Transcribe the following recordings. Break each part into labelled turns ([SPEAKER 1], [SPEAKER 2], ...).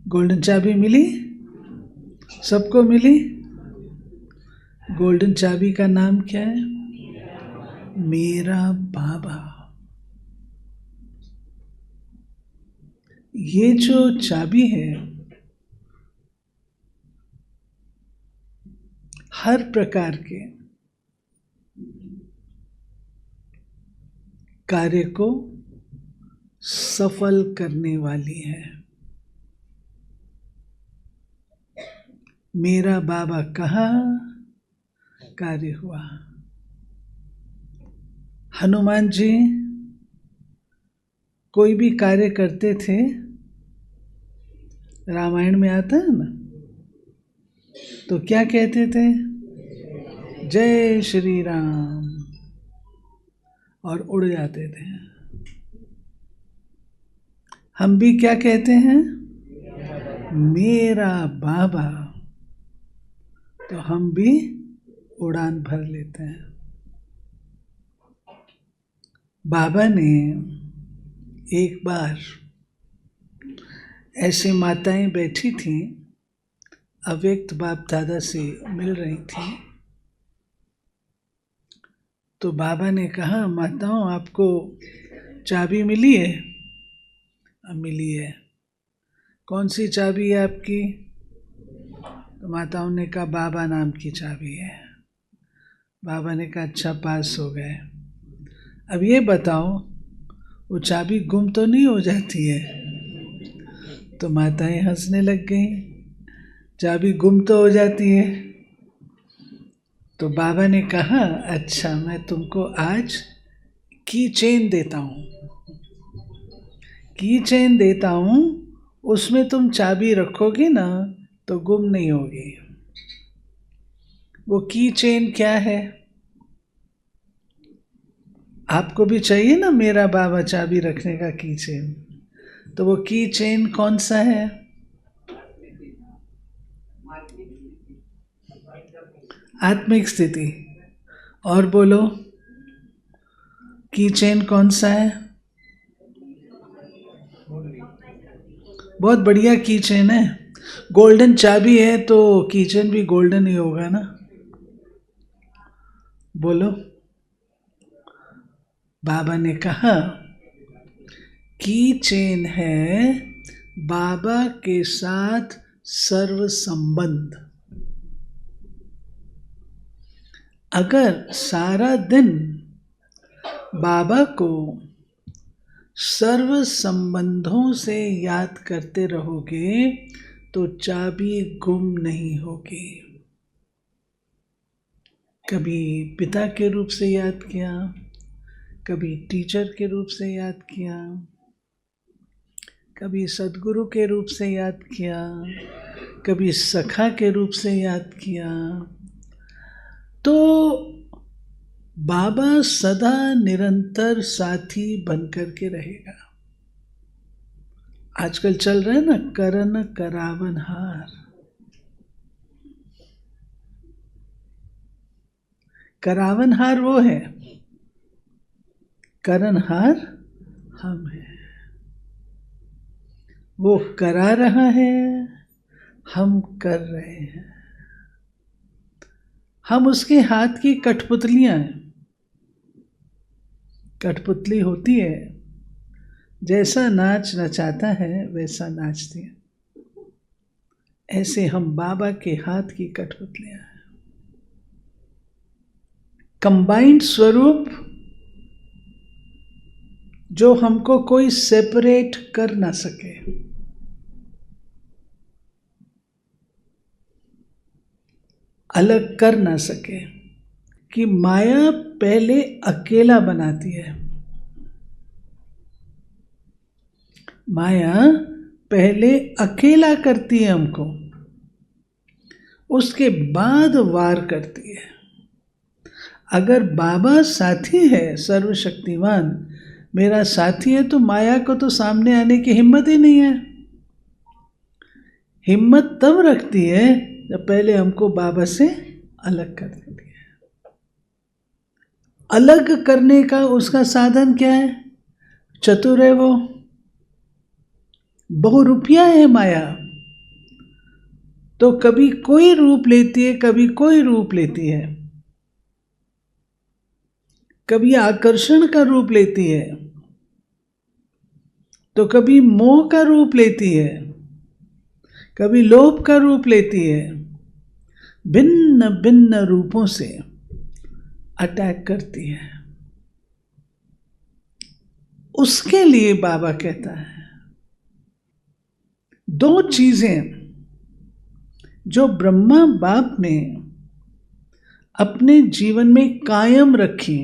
[SPEAKER 1] Golden चाबी मिली? सबको मिली? Golden चाबी का नाम क्या है? मेरा बाबा। ये जो चाबी है, हर प्रकार के कार्य को सफल करने वाली है। मेरा बाबा कहा, कार्य हुआ। हनुमान जी कोई भी कार्य करते थे, रामायण में आता है ना, तो क्या कहते थे? जय श्री राम, और उड़ जाते थे। हम भी क्या कहते हैं? मेरा बाबा, तो हम भी उड़ान भर लेते हैं। बाबा ने एक बार, ऐसी माताएं बैठी थीं, अव्यक्त बाप दादा से मिल रही थी, तो बाबा ने कहा, माताओं आपको चाबी मिली है? मिली है। कौन सी चाबी है आपकी? तो माताओं ने कहा बाबा नाम की चाबी है। बाबा ने कहा अच्छा, पास हो गए। अब ये बताओ, वो चाबी गुम तो नहीं हो जाती है? तो माताएं हंसने लग गई, चाबी गुम तो हो जाती है। तो बाबा ने कहा अच्छा, मैं तुमको आज की चेन देता हूँ, की चेन देता हूँ, उसमें तुम चाबी रखोगे ना तो गुम नहीं होगी। वो की चेन क्या है? आपको भी चाहिए ना मेरा बाबा चाबी रखने का की चेन, तो वो की चेन कौन सा है? आत्मिक स्थिति। और बोलो, की चेन कौन सा है? बहुत बढ़िया की चेन है। गोल्डन चाबी है तो की चेन भी गोल्डन ही होगा ना। बोलो। बाबा ने कहा की चेन है बाबा के साथ सर्व संबंध। अगर सारा दिन बाबा को सर्व संबंधों से याद करते रहोगे तो चाबी गुम नहीं होगी। कभी पिता के रूप से याद किया, कभी टीचर के रूप से याद किया, कभी सद्गुरु के रूप से याद किया, कभी सखा के रूप से याद किया, तो बाबा सदा निरंतर साथी बनकर के रहेगा। आजकल चल रहा है ना, करन करावन हार। करावन हार वो है, करनहार हम हैं। वो करा रहा है, हम कर रहे हैं। हम उसके हाथ की कठपुतलियां हैं। कठपुतली होती है, जैसा नाच नचाता है वैसा नाचती है। ऐसे हम बाबा के हाथ की कठपुतलियां हैं। कंबाइंड स्वरूप जो हमको कोई सेपरेट कर ना सके। अलग कर ना सके, कि माया पहले अकेला बनाती है। माया पहले अकेला करती है हमको, उसके बाद वार करती है। अगर बाबा साथी है, सर्वशक्तिमान मेरा साथी है, तो माया को तो सामने आने की हिम्मत ही नहीं है। हिम्मत तब रखती है जब पहले हमको बाबा से अलग कर देती है। अलग करने का उसका साधन क्या है? चतुर है वो, बहुरूपिया है माया। तो कभी कोई रूप लेती है, कभी कोई रूप लेती है, कभी आकर्षण का रूप लेती है, तो कभी मोह का रूप लेती है, कभी लोभ का रूप लेती है। भिन्न भिन्न रूपों से अटैक करती है। उसके लिए बाबा कहता है, दो चीजें जो ब्रह्मा बाप ने अपने जीवन में कायम रखी,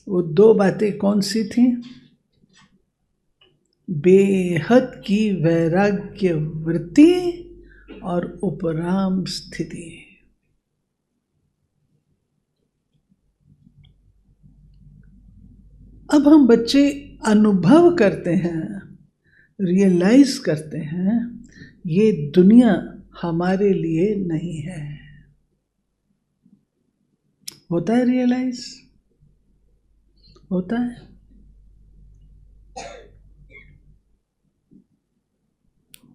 [SPEAKER 1] वो दो बातें कौन सी थी? बेहद की वैराग्य वृत्ति और उपराम स्थिति। अब हम बच्चे अनुभव करते हैं, रियलाइज करते हैं, ये दुनिया हमारे लिए नहीं है। होता है रियलाइज? होता है?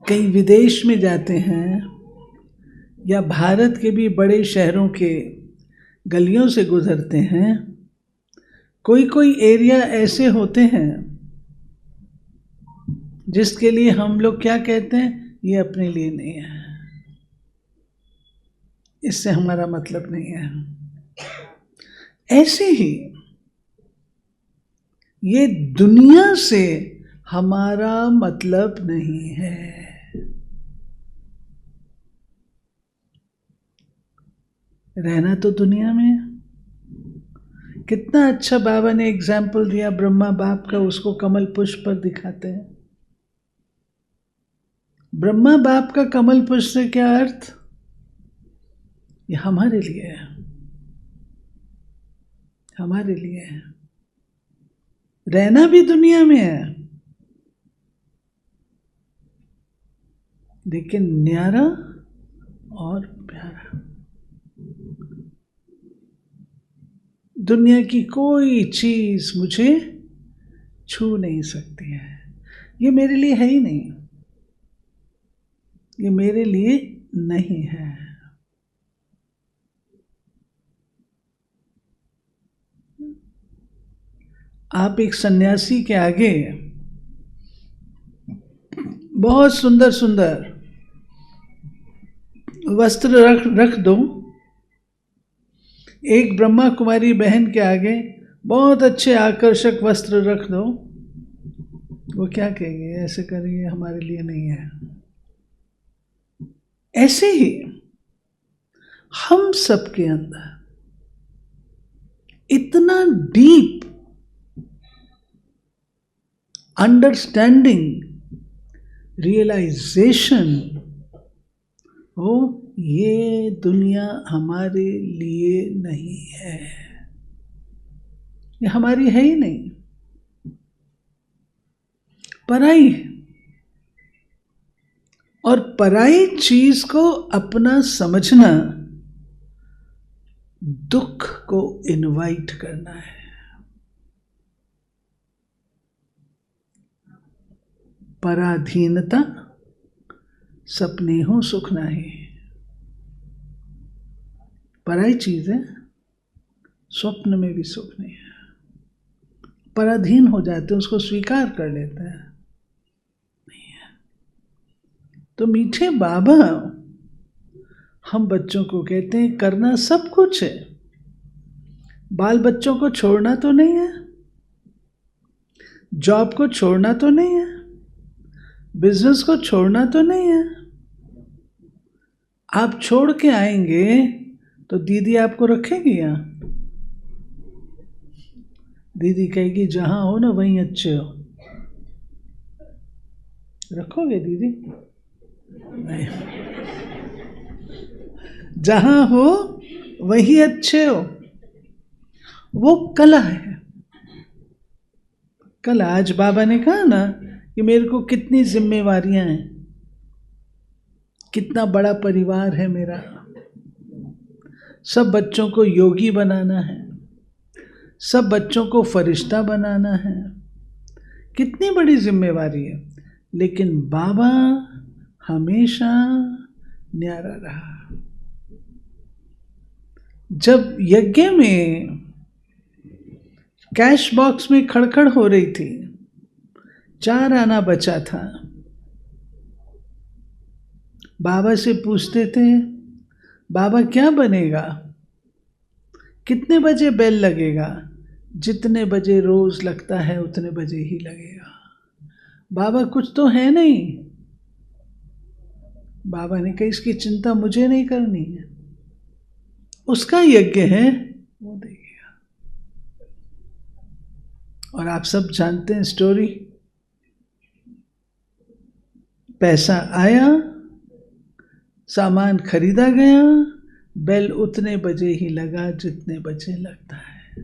[SPEAKER 1] कहीं विदेश में जाते हैं या भारत के भी बड़े शहरों के गलियों से गुजरते हैं, कोई कोई एरिया ऐसे होते हैं जिसके लिए हम लोग क्या कहते हैं? ये अपने लिए नहीं है, इससे हमारा मतलब नहीं है। ऐसे ही ये दुनिया से हमारा मतलब नहीं है। रहना तो दुनिया में है। कितना अच्छा बाबा ने एग्जाम्पल दिया ब्रह्मा बाप का, उसको कमल पुष्प पर दिखाते हैं। ब्रह्मा बाप का कमल पुष्प से क्या अर्थ? ये हमारे लिए है, हमारे लिए है। रहना भी दुनिया में है, लेकिन न्यारा और प्यारा। दुनिया की कोई चीज मुझे छू नहीं सकती है। ये मेरे लिए है ही नहीं, ये मेरे लिए नहीं है। आप एक सन्यासी के आगे बहुत सुंदर सुंदर वस्त्र रख दो, एक ब्रह्मा कुमारी बहन के आगे बहुत अच्छे आकर्षक वस्त्र रख दो, वो क्या कहेंगे? ऐसे करेंगे, हमारे लिए नहीं है। ऐसे ही हम सबके अंदर इतना डीप अंडरस्टैंडिंग, रियलाइजेशन हो, ये दुनिया हमारे लिए नहीं है, ये हमारी है ही नहीं, पराई है। और पराई चीज को अपना समझना दुख को इनवाइट करना है। पराधीनता सपने हो सुख नहीं। पराई चीज है, स्वप्न में भी सुख नहीं है। पराधीन हो जाते हैं, उसको स्वीकार कर लेते हैं, नहीं है। तो मीठे बाबा हम बच्चों को कहते हैं करना सब कुछ है, बाल बच्चों को छोड़ना तो नहीं है, जॉब को छोड़ना तो नहीं है, बिजनेस को छोड़ना तो नहीं है। आप छोड़ के आएंगे तो दीदी आपको रखेगी यहाँ? दीदी कहेगी जहां हो ना वहीं अच्छे हो। रखोगे दीदी? नहीं। जहां हो वहीं अच्छे हो, वो कला है। कल आज बाबा ने कहा ना कि मेरे को कितनी जिम्मेवारियां हैं, कितना बड़ा परिवार है मेरा, सब बच्चों को योगी बनाना है, सब बच्चों को फरिश्ता बनाना है, कितनी बड़ी जिम्मेवारी है। लेकिन बाबा हमेशा न्यारा रहा। जब यज्ञ में कैश बॉक्स में खड़खड़ हो रही थी, 4 आना बचा था, बाबा से पूछते थे, बाबा क्या बनेगा, कितने बजे बेल लगेगा? जितने बजे रोज लगता है उतने बजे ही लगेगा। बाबा कुछ तो है नहीं। बाबा ने कहा इसकी चिंता मुझे नहीं करनी है, उसका यज्ञ है, वो देखेगा। और आप सब जानते हैं स्टोरी। पैसा आया, सामान खरीदा गया, बेल उतने बजे ही लगा जितने बजे लगता है।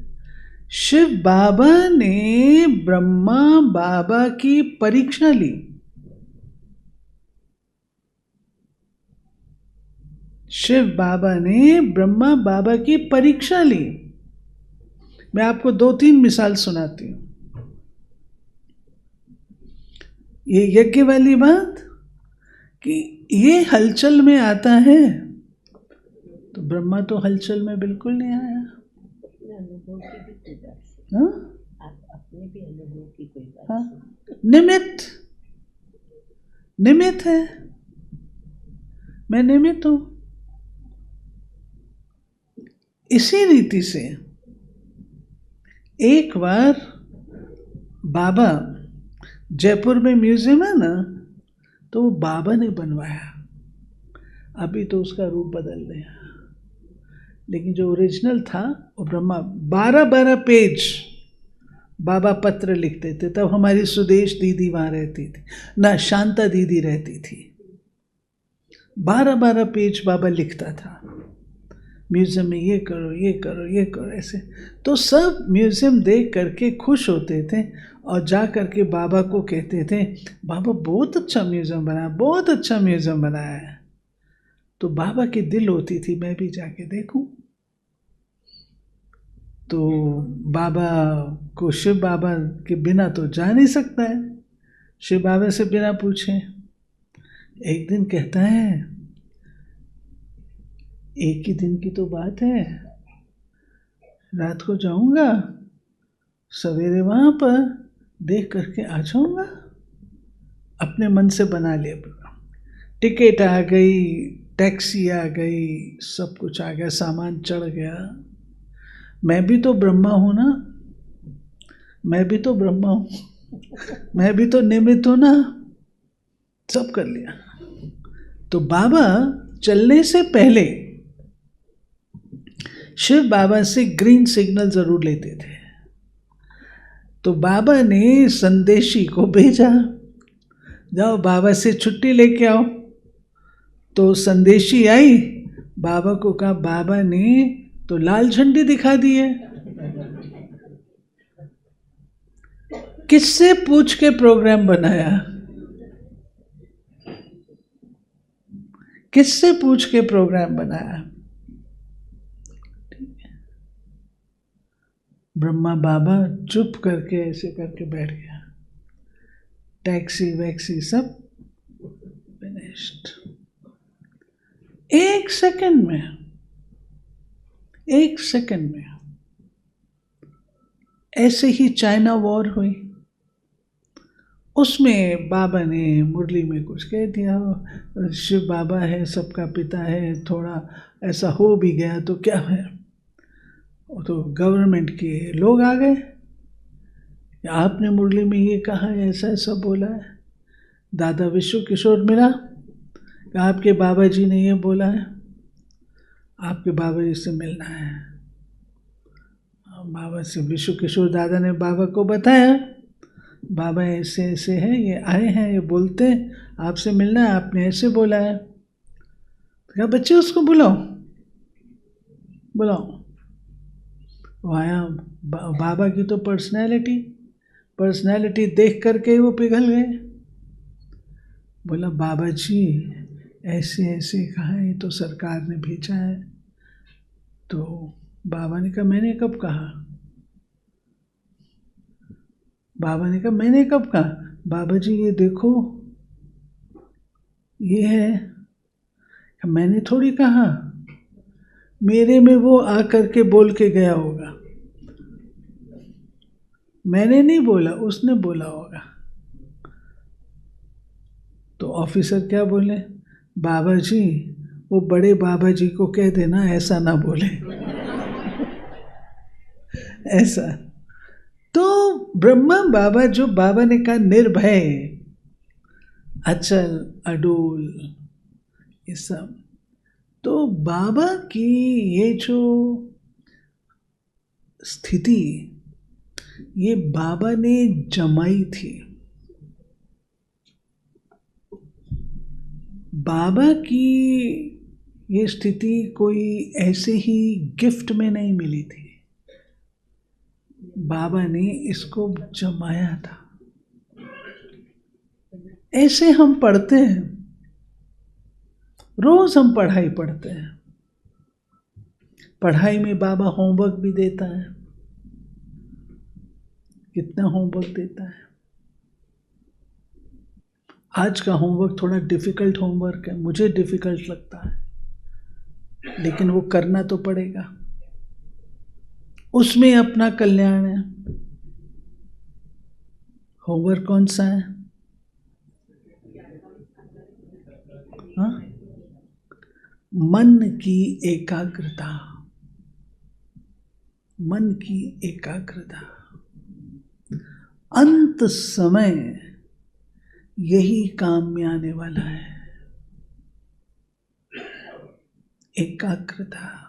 [SPEAKER 1] शिव बाबा ने ब्रह्मा बाबा की परीक्षा ली। शिव बाबा ने ब्रह्मा बाबा की परीक्षा ली। मैं आपको 2-3 मिसाल सुनाती हूं। ये यज्ञ वाली बात कि ये हलचल में आता है, तो ब्रह्मा तो हलचल में बिल्कुल नहीं आया। हाँ? निमित्त है, मैं निमित्त हूं। इसी रीति से एक बार बाबा, जयपुर में म्यूजियम है ना, तो वो बाबा ने बनवाया। अभी तो उसका रूप बदल गया, लेकिन जो ओरिजिनल था वो ब्रह्मा। 12-12 पेज बाबा पत्र लिखते थे। तब हमारी सुदेश दीदी वहाँ रहती थी ना, शांता दीदी रहती थी। 12-12 पेज बाबा लिखता था, म्यूजियम में ये करो, ये करो, ये करो, ऐसे। तो सब म्यूजियम देख करके खुश होते थे और जा करके बाबा को कहते थे, बाबा बहुत अच्छा म्यूजियम बनाया, बहुत अच्छा म्यूजियम बनाया है। तो बाबा की दिल होती थी मैं भी जाके देखूं। तो बाबा को शिव बाबा के बिना तो जा नहीं सकता है, शिव बाबा से बिना पूछे। एक दिन कहता है, एक ही दिन की तो बात है, रात को जाऊंगा, सवेरे वहां पर देख करके आ जाऊंगा। अपने मन से बना लिया। टिकट आ गई, टैक्सी आ गई, सब कुछ आ गया, सामान चढ़ गया। मैं भी तो ब्रह्मा हूं ना, मैं भी तो ब्रह्मा हूं, मैं भी तो निमित्त हूं ना, सब कर लिया। तो बाबा चलने से पहले शिव बाबा से ग्रीन सिग्नल जरूर लेते थे। तो बाबा ने संदेशी को भेजा, जाओ बाबा से छुट्टी लेके आओ। तो संदेशी आई, बाबा को कहा, बाबा ने तो लाल झंडी दिखा दी है। किससे पूछ के प्रोग्राम बनाया, किससे पूछ के प्रोग्राम बनाया? ब्रह्मा बाबा चुप करके ऐसे करके बैठ गया। टैक्सी वैक्सी सब फिनिश्ड। एक सेकंड में ऐसे ही चाइना वॉर हुई। उसमें बाबा ने मुरली में कुछ कह दिया, शिव बाबा है, सबका पिता है, थोड़ा ऐसा हो भी गया तो क्या है। तो गवर्नमेंट के लोग आ गए, आपने मुरली में ये कहा है, ऐसा ऐसा बोला है। दादा विश्व किशोर मिला, आपके बाबा जी ने ये बोला है, आपके बाबा जी से मिलना है। बाबा से विश्व किशोर दादा ने बाबा को बताया, बाबा ऐसे ऐसे हैं, ये आए हैं, ये बोलते हैं आपसे मिलना है, आपने ऐसे बोला है। क्या बच्चे उसको बुलाओ। वो आया, बाबा की तो पर्सनैलिटी देख करके वो पिघल गए। बोला, बाबा जी ऐसे ऐसे कहा है, तो सरकार ने भेजा है। तो बाबा ने कहा, मैंने कब कहा? बाबा ने कहा, मैंने कब कहा? बाबा जी ये देखो, ये है, मैंने थोड़ी कहा, मेरे में वो आकर के बोल के गया होगा, मैंने नहीं बोला, उसने बोला होगा। तो ऑफिसर क्या बोले, बाबा जी, वो बड़े बाबा जी को कह देना ऐसा ना बोले। ऐसा। तो ब्रह्मा बाबा, जो बाबा ने कहा निर्भय, अचल, अडोल, ये सब, तो बाबा की ये जो स्थिति, ये बाबा ने जमाई थी। बाबा की ये स्थिति कोई ऐसे ही गिफ्ट में नहीं मिली थी, बाबा ने इसको जमाया था। ऐसे हम पढ़ते हैं, रोज हम पढ़ाई पढ़ते हैं, पढ़ाई में बाबा होमवर्क भी देता है। कितना होमवर्क देता है? आज का होमवर्क थोड़ा डिफिकल्ट होमवर्क है, मुझे डिफिकल्ट लगता है, लेकिन वो करना तो पड़ेगा, उसमें अपना कल्याण है। होमवर्क कौन सा है? हाँ? मन की एकाग्रता, मन की एकाग्रता। अंत समय यही काम में आने वाला है, एकाग्रता।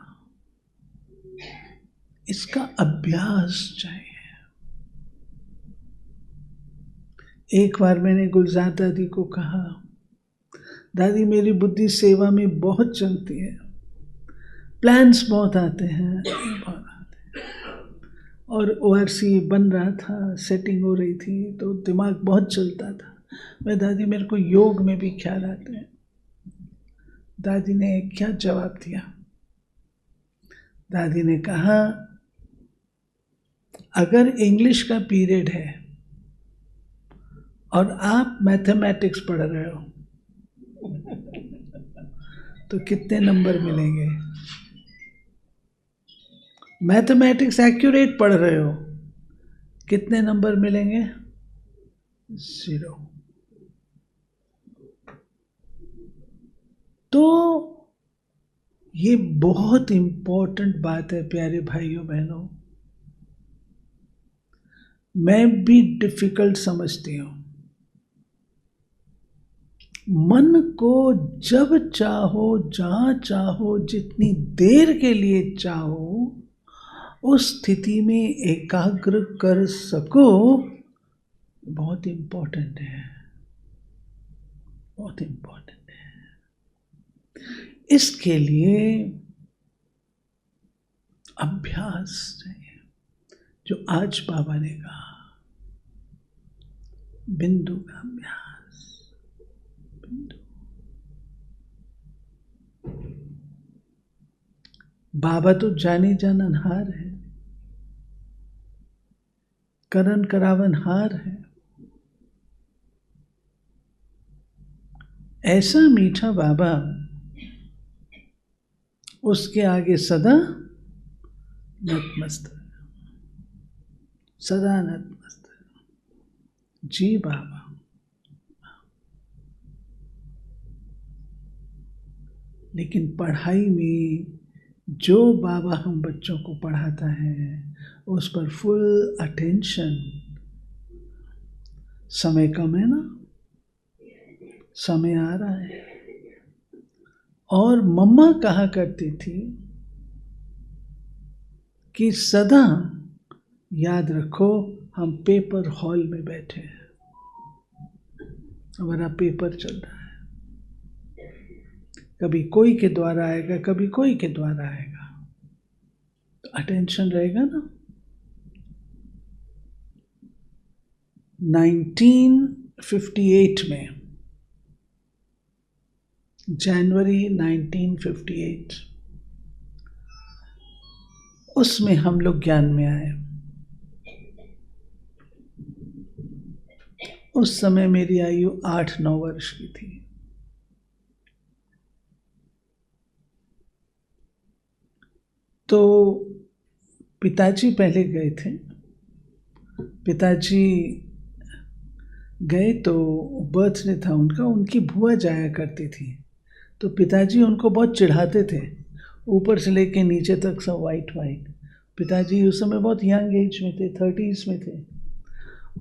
[SPEAKER 1] इसका अभ्यास चाहिए। एक बार मैंने गुलजार दादी को कहा, दादी मेरी बुद्धि सेवा में बहुत चलती है, प्लान्स बहुत आते हैं, और ORC बन रहा था, सेटिंग हो रही थी, तो दिमाग बहुत चलता था। मैं, दादी मेरे को योग में भी ख्याल आते हैं। दादी ने क्या जवाब दिया? दादी ने कहा, अगर इंग्लिश का पीरियड है और आप मैथमेटिक्स पढ़ रहे हो तो कितने नंबर मिलेंगे? मैथमेटिक्स एक्यूरेट पढ़ रहे हो, कितने नंबर मिलेंगे? 0। तो ये बहुत इंपॉर्टेंट बात है प्यारे भाइयों बहनों। मैं भी डिफिकल्ट समझती हूँ। मन को जब चाहो, जहाँ चाहो, जितनी देर के लिए चाहो, उस स्थिति में एकाग्र कर सको, बहुत इंपॉर्टेंट है, बहुत इंपॉर्टेंट है। इसके लिए अभ्यास चाहिए, जो आज बाबा ने कहा, बिंदु का अभ्यास, बिंदु। बाबा तो जाने जाननहार है, करन करावनहार है। ऐसा मीठा बाबा, उसके आगे सदा नतमस्तक, सदा नतमस्तक। जी बाबा। लेकिन पढ़ाई में जो बाबा हम बच्चों को पढ़ाता है, उस पर फुल अटेंशन। समय कम है ना, समय आ रहा है। और मम्मा कहा करती थी कि सदा याद रखो, हम पेपर हॉल में बैठे हैं, हमारा पेपर चल रहा है, कभी कोई के द्वारा आएगा, कभी कोई के द्वारा आएगा, तो अटेंशन रहेगा ना। 1958 में, जनवरी 1958, उसमें हम लोग ज्ञान में आए। उस समय मेरी आयु 8-9 वर्ष की थी। तो पिताजी पहले गए थे। पिताजी गए तो बर्थडे था उनका, उनकी बुआ जाया करती थी, तो पिताजी उनको बहुत चिढ़ाते थे, ऊपर से लेके नीचे तक सब वाइट वाइट। पिताजी उस समय बहुत यंग एज में थे, 30s में थे,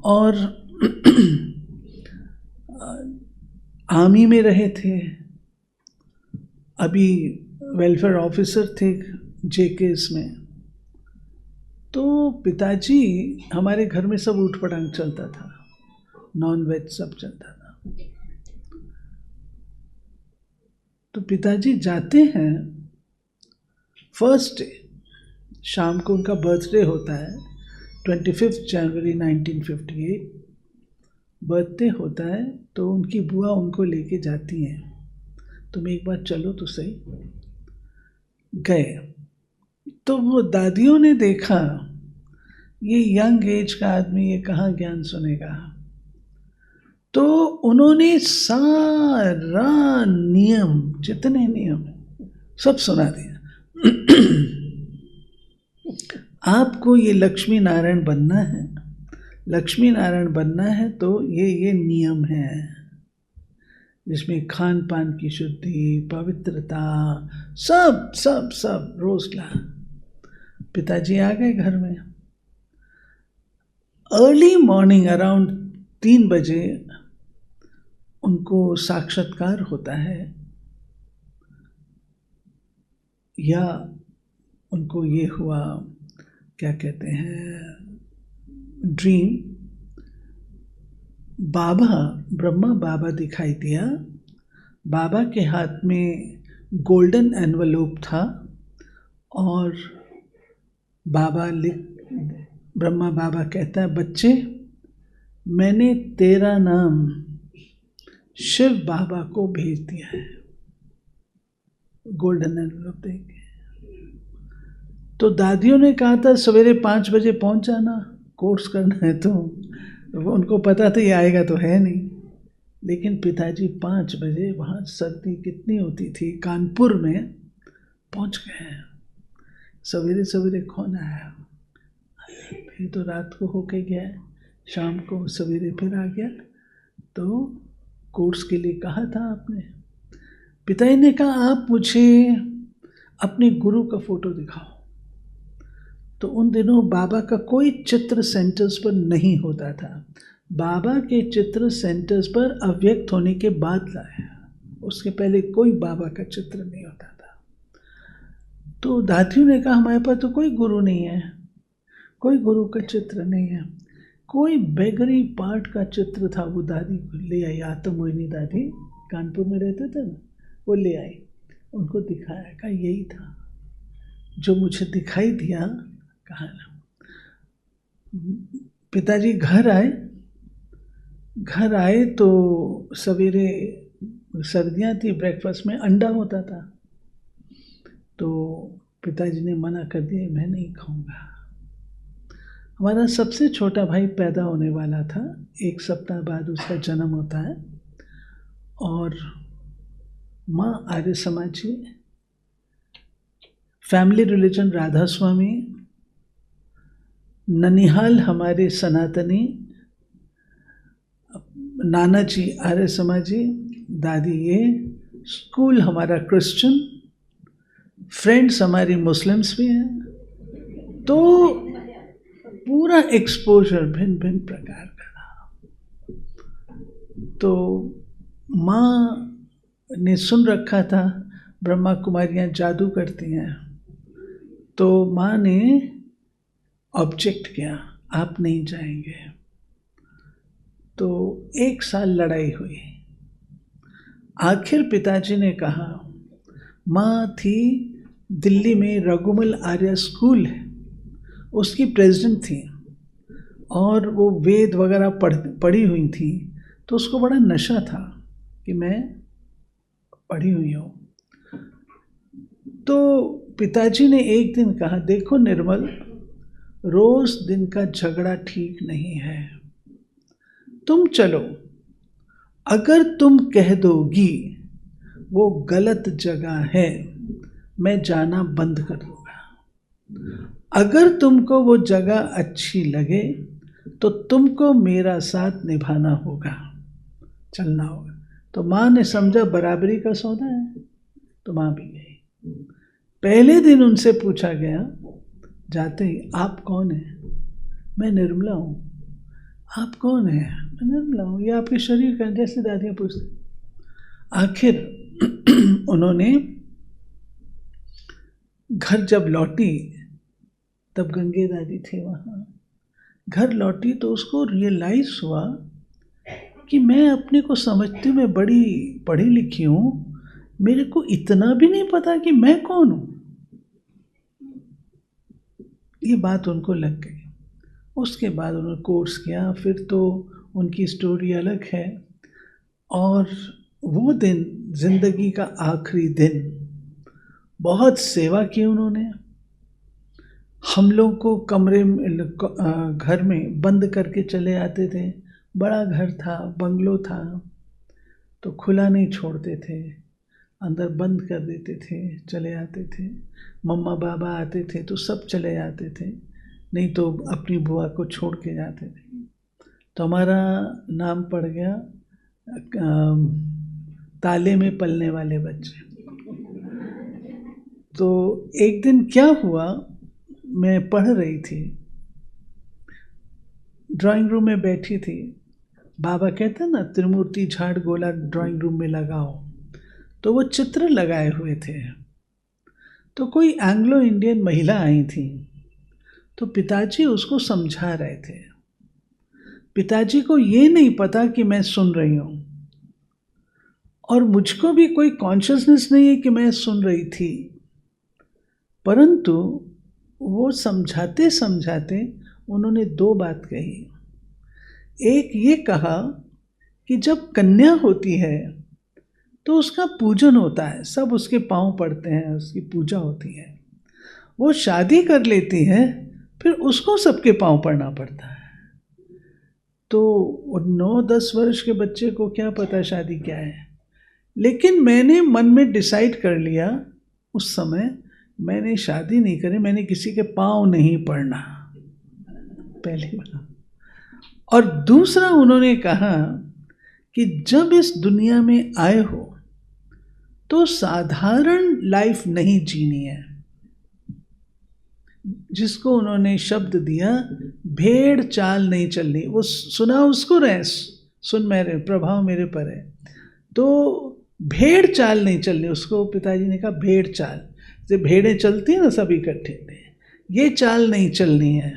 [SPEAKER 1] और आर्मी में रहे थे, अभी वेलफेयर ऑफिसर थे जेकेएस में। तो पिताजी, हमारे घर में सब ऊट पटांग चलता था, नॉन वेज सब चलता था। तो पिताजी जाते हैं फर्स्ट डे, शाम को उनका बर्थडे होता है, 25 जनवरी 1958 बर्थडे होता है। तो उनकी बुआ उनको लेके जाती हैं, तुम एक बार चलो तो सही। गए तो वो दादियों ने देखा ये यंग एज का आदमी, ये कहाँ ज्ञान सुनेगा, तो उन्होंने सारा नियम, जितने नियम सब सुना दिया। आपको ये लक्ष्मी नारायण बनना है, लक्ष्मी नारायण बनना है तो ये नियम है, जिसमें खान पान की शुद्धि, पवित्रता, सब सब सब रोज ला। पिताजी आ गए घर में। अर्ली मॉर्निंग अराउंड 3 बजे उनको साक्षात्कार होता है, या उनको ये हुआ, क्या कहते हैं, ड्रीम। बाबा, ब्रह्मा बाबा दिखाई दिया। बाबा के हाथ में गोल्डन एनवलप था, और ब्रह्मा बाबा कहता है, बच्चे मैंने तेरा नाम शिव बाबा को भेज दिया है, गोल्डन एनवलप देके। तो दादियों ने कहा था सवेरे 5 बजे पहुंच जाना, कोर्स करना है। तो उनको पता था ये आएगा तो है नहीं, लेकिन पिताजी 5 बजे, वहाँ सर्दी कितनी होती थी कानपुर में, पहुंच गए हैं। सवेरे सवेरे कौन आया, फिर तो रात को होके गया, शाम को सवेरे फिर आ गया। तो कोर्स के लिए कहा था आपने। पिताजी ने कहा आप मुझे अपने गुरु का फोटो दिखाओ। तो उन दिनों बाबा का कोई चित्र सेंटर्स पर नहीं होता था, बाबा के चित्र सेंटर्स पर अव्यक्त होने के बाद लाया, उसके पहले कोई बाबा का चित्र नहीं होता था। तो दादियों ने कहा हमारे पास तो कोई गुरु नहीं है, कोई गुरु का चित्र नहीं है। कोई बेगरी पार्ट का चित्र था, वो दादी ले आई, आत्ममोहिनी दादी कानपुर में रहते थे ना, वो ले आई, उनको दिखाया, कहा यही था जो मुझे दिखाई दिया। कहा ना, पिताजी घर आए तो सवेरे सर्दियाँ थी, ब्रेकफास्ट में अंडा होता था। तो पिताजी ने मना कर दिया, मैं नहीं खाऊंगा। हमारा सबसे छोटा भाई पैदा होने वाला था, 1 सप्ताह बाद उसका जन्म होता है, और माँ आर्य समाजी, फैमिली रिलीजन राधा स्वामी, ननिहाल हमारे सनातनी, नाना जी आर्य समाजी, दादी ये, स्कूल हमारा क्रिश्चियन, फ्रेंड्स हमारी मुस्लिम्स भी हैं। तो पूरा एक्सपोजर भिन्न भिन्न प्रकार का था। तो माँ ने सुन रखा था ब्रह्मा कुमारियाँ जादू करती हैं, तो माँ ने ऑब्जेक्ट किया, आप नहीं जाएंगे। तो 1 साल लड़ाई हुई। आखिर पिताजी ने कहा, माँ थी दिल्ली में रघुमल आर्य स्कूल है, उसकी प्रेसिडेंट थी, और वो वेद वगैरह पढ़ी हुई थी, तो उसको बड़ा नशा था कि मैं पढ़ी हुई हूँ। तो पिताजी ने एक दिन कहा, देखो निर्मल, रोज दिन का झगड़ा ठीक नहीं है, तुम चलो, अगर तुम कह दोगी वो गलत जगह है, मैं जाना बंद कर दूंगा। अगर तुमको वो जगह अच्छी लगे तो तुमको मेरा साथ निभाना होगा, चलना होगा। तो माँ ने समझा बराबरी का सौदा है, तो माँ भी गई। पहले दिन उनसे पूछा गया जाते ही, आप कौन हैं? मैं निर्मला हूँ। आप कौन हैं? मैं निर्मला हूँ। ये आपके शरीर का, जैसे दादियाँ पूछती। आखिर उन्होंने घर जब लौटी, तब गंगे दादी थे वहाँ। घर लौटी तो उसको रियलाइज हुआ कि मैं अपने को समझती हूँ मैं बड़ी पढ़ी लिखी हूँ, मेरे को इतना भी नहीं पता कि मैं कौन हूँ। ये बात उनको लग गई। उसके बाद उन्होंने कोर्स किया, फिर तो उनकी स्टोरी अलग है। और वो दिन जिंदगी का आखिरी दिन, बहुत सेवा की उन्होंने। हम लोग को कमरे में, घर में बंद करके चले आते थे। बड़ा घर था, बंगलो था, तो खुला नहीं छोड़ते थे, अंदर बंद कर देते थे, चले आते थे। मम्मा बाबा आते थे तो सब चले जाते थे, नहीं तो अपनी बुआ को छोड़ के जाते थे। तो हमारा नाम पड़ गया ताले में पलने वाले बच्चे। तो एक दिन क्या हुआ, मैं पढ़ रही थी, ड्राइंग रूम में बैठी थी। बाबा कहते हैं ना, त्रिमूर्ति झाड़ गोला ड्राइंग रूम में लगाओ, तो वो चित्र लगाए हुए थे। तो कोई एंग्लो इंडियन महिला आई थी, तो पिताजी उसको समझा रहे थे। पिताजी को ये नहीं पता कि मैं सुन रही हूँ, और मुझको भी कोई कॉन्शियसनेस नहीं है कि मैं सुन रही थी, परंतु वो समझाते समझाते उन्होंने दो बात कही। एक ये कहा कि जब कन्या होती है तो उसका पूजन होता है, सब उसके पांव पड़ते हैं, उसकी पूजा होती है। वो शादी कर लेती है, फिर उसको सबके पांव पड़ना पड़ता है। तो 9-10 वर्ष के बच्चे को क्या पता शादी क्या है, लेकिन मैंने मन में डिसाइड कर लिया उस समय, मैंने शादी नहीं करी, मैंने किसी के पांव नहीं पड़ना, पहली बात। और दूसरा उन्होंने कहा कि जब इस दुनिया में आए हो तो साधारण लाइफ नहीं जीनी है, जिसको उन्होंने शब्द दिया भेड़ चाल नहीं चलनी। वो सुना उसको रहे, सुन मेरे प्रभाव मेरे पर है, तो भेड़ चाल नहीं चलनी, उसको पिताजी ने कहा भेड़ चाल, जैसे भेड़ें चलती हैं ना सब इकट्ठे, ये चाल नहीं चलनी है,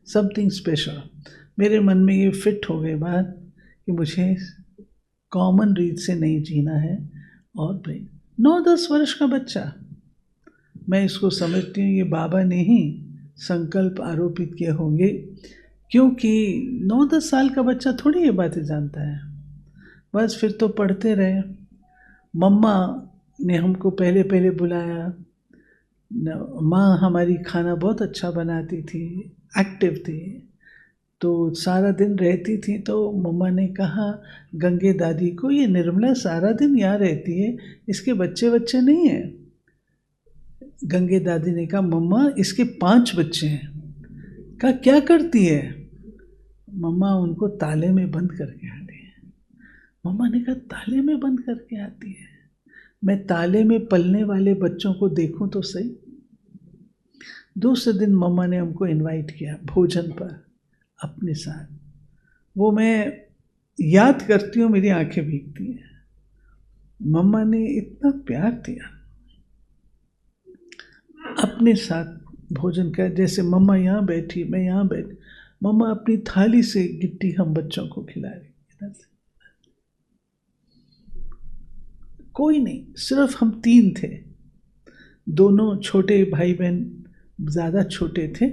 [SPEAKER 1] समथिंग स्पेशल। मेरे मन में ये फिट हो गई बात कि मुझे कॉमन रीत से नहीं जीना है। और भाई 9-10 वर्ष का बच्चा, मैं इसको समझती हूँ ये बाबा ने ही संकल्प आरोपित किए होंगे, क्योंकि 9-10 साल का बच्चा थोड़ी ये बातें जानता है। बस फिर तो पढ़ते रहे। मम्मा ने हमको पहले पहले बुलाया, माँ हमारी खाना बहुत अच्छा बनाती थी, एक्टिव थी, तो सारा दिन रहती थी। तो मम्मा ने कहा गंगे दादी को, ये निर्मला सारा दिन यहाँ रहती है, इसके बच्चे बच्चे नहीं हैं। गंगे दादी ने कहा मम्मा इसके 5 बच्चे हैं। कहा क्या करती है? मम्मा उनको ताले में बंद करके आती है। मम्मा ने कहा ताले में बंद करके आती है? मैं ताले में पलने वाले बच्चों को देखूं तो सही। दूसरे दिन मम्मा ने हमको इनवाइट किया भोजन पर अपने साथ। वो मैं याद करती हूँ, मेरी आंखें भीगती हैं। मम्मा ने इतना प्यार दिया, अपने साथ भोजन कर, जैसे मम्मा यहाँ बैठी, मैं यहाँ बैठी, मम्मा अपनी थाली से गिट्टी हम बच्चों को खिला रही, इधर से। कोई नहीं, सिर्फ हम 3 थे। दोनों छोटे भाई बहन ज़्यादा छोटे थे,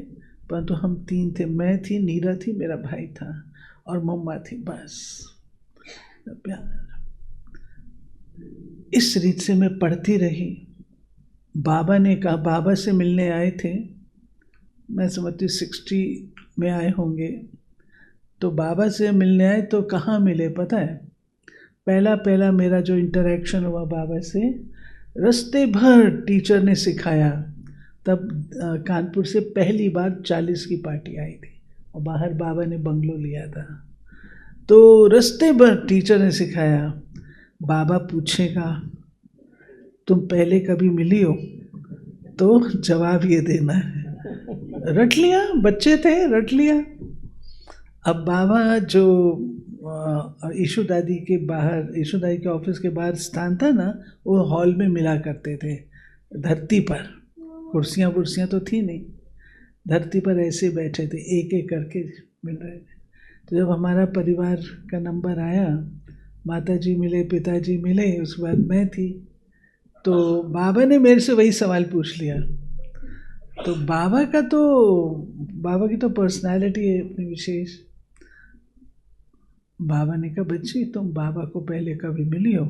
[SPEAKER 1] परंतु हम 3 थे। मैं थी, नीरा थी, मेरा भाई था, और मम्मा थी, बस। इस रीत से मैं पढ़ती रही। बाबा ने कहा, बाबा से मिलने आए थे, मैं समझती 60 में आए होंगे। तो बाबा से मिलने आए तो कहाँ मिले पता है? पहला मेरा जो इंटरेक्शन हुआ बाबा से, रास्ते भर टीचर ने सिखाया तब कानपुर से पहली बार 40 की पार्टी आई थी और बाहर बाबा ने बंगलो लिया था। तो रास्ते पर टीचर ने सिखाया, बाबा पूछेगा तुम पहले कभी मिली हो तो जवाब ये देना है। रट लिया, बच्चे थे, रट लिया। अब बाबा जो ईशु दादी के बाहर, ईशु दादी के ऑफिस के बाहर स्थान था ना, वो हॉल में मिला करते थे, धरती पर। कुर्सियाँ वुर्सियाँ तो थी नहीं, धरती पर ऐसे बैठे थे, एक एक करके मिल रहे थे। तो जब हमारा परिवार का नंबर आया, माताजी मिले, पिताजी मिले, उसके बाद मैं थी, तो बाबा ने मेरे से वही सवाल पूछ लिया। तो बाबा की तो पर्सनालिटी है अपनी विशेष। बाबा ने कहा, बच्ची तुम बाबा को पहले कभी मिली हो?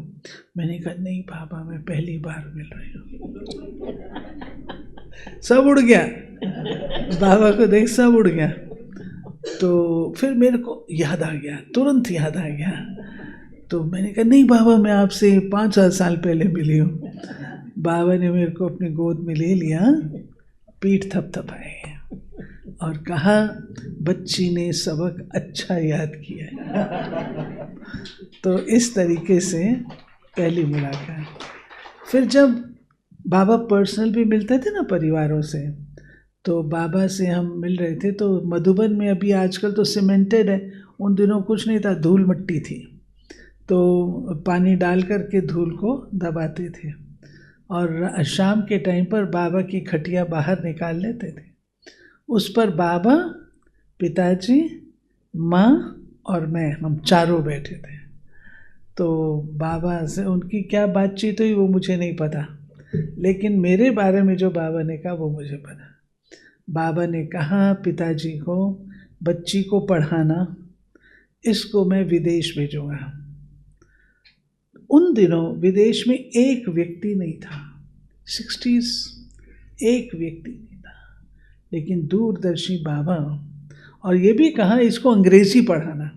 [SPEAKER 1] मैंने कहा नहीं बाबा, मैं पहली बार मिल रही हूँ। सब उड़ गया, बाबा को देख सब उड़ गया। तो फिर मेरे को याद आ गया, तुरंत याद आ गया। तो मैंने कहा नहीं बाबा, मैं आपसे 5 साल पहले मिली हूँ। बाबा ने मेरे को अपनी गोद में ले लिया, पीठ थपथपाए और कहा, बच्ची ने सबक अच्छा याद किया। तो इस तरीके से पहली मुलाकात। फिर जब बाबा पर्सनल भी मिलते थे ना परिवारों से, तो बाबा से हम मिल रहे थे। तो मधुबन में अभी आजकल तो सीमेंटेड है, उन दिनों कुछ नहीं था, धूल मिट्टी थी। तो पानी डाल करके धूल को दबाते थे और शाम के टाइम पर बाबा की खटिया बाहर निकाल लेते थे। उस पर बाबा, पिताजी, माँ और मैं, हम चारों बैठे थे। तो बाबा से उनकी क्या बातचीत हुई वो मुझे नहीं पता, लेकिन मेरे बारे में जो बाबा ने कहा वो मुझे पता। बाबा ने कहा पिताजी को, बच्ची को पढ़ाना, इसको मैं विदेश भेजूँगा। उन दिनों विदेश में एक व्यक्ति नहीं था, 60s एक व्यक्ति नहीं था, लेकिन दूरदर्शी बाबा। और ये भी कहा इसको अंग्रेज़ी पढ़ाना,